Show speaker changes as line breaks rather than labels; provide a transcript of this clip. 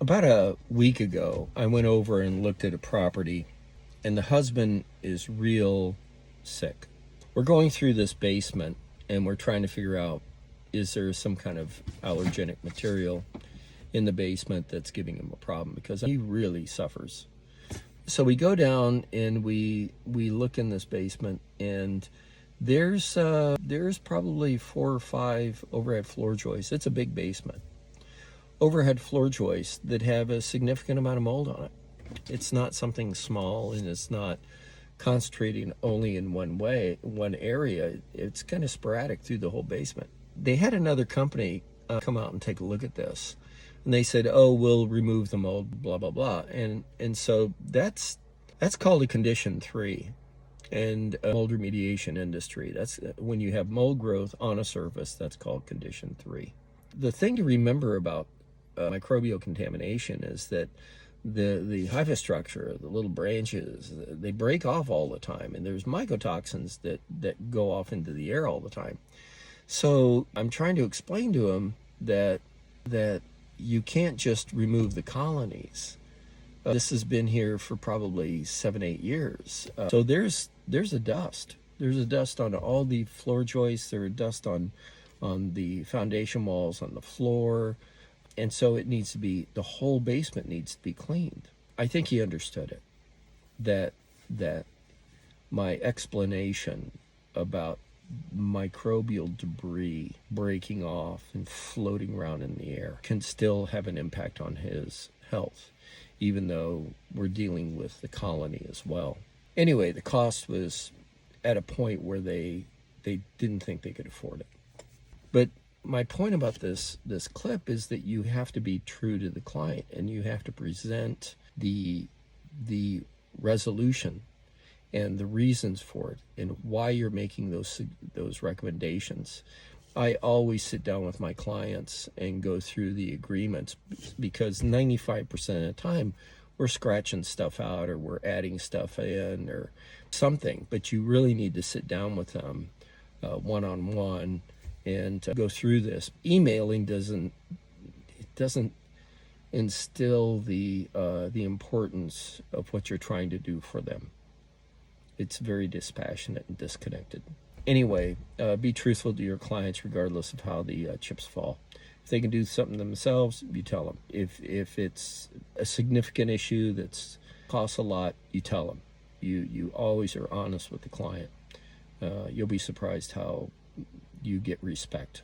About a week ago, I went over and looked at a property, and the husband is real sick. We're going through this basement, and we're trying to figure out, is there some kind of allergenic material in the basement that's giving him a problem, because he really suffers. So we go down and we look in this basement, and there's probably 4 or 5 overhead floor joists. It's a big basement. Overhead floor joists that have a significant amount of mold on it. It's not something small, and it's not concentrating only in one area. It's kind of sporadic through the whole basement. They had another company come out and take a look at this, and they said, "Oh, we'll remove the mold, blah blah blah," and so that's called a condition 3. And mold remediation industry, that's when you have mold growth on a surface, that's called condition 3. The thing to remember about microbial contamination is that the hypha structure, the little branches, they break off all the time, and there's mycotoxins that go off into the air all the time. So I'm trying to explain to him that you can't just remove the colonies. This has been here for probably 7-8 years. So there's a dust. There's a dust on all the floor joists. There's dust on the foundation walls, on the floor. And so it needs to be, the whole basement needs to be cleaned. I think he understood it, that my explanation about microbial debris breaking off and floating around in the air can still have an impact on his health, even though we're dealing with the colony as well. Anyway, the cost was at a point where they didn't think they could afford it. But my point about this clip is that you have to be true to the client, and you have to present the resolution and the reasons for it and why you're making those recommendations. I always sit down with my clients and go through the agreements, because 95% of the time we're scratching stuff out, or we're adding stuff in or something, but you really need to sit down with them one-on-one and go through this. Emailing doesn't instill the importance of what you're trying to do for them. It's very dispassionate and disconnected. Anyway, be truthful to your clients regardless of how the chips fall. If they can do something themselves, you tell them. If it's a significant issue that's costs a lot, you tell them. You always are honest with the client. You'll be surprised how you get respect.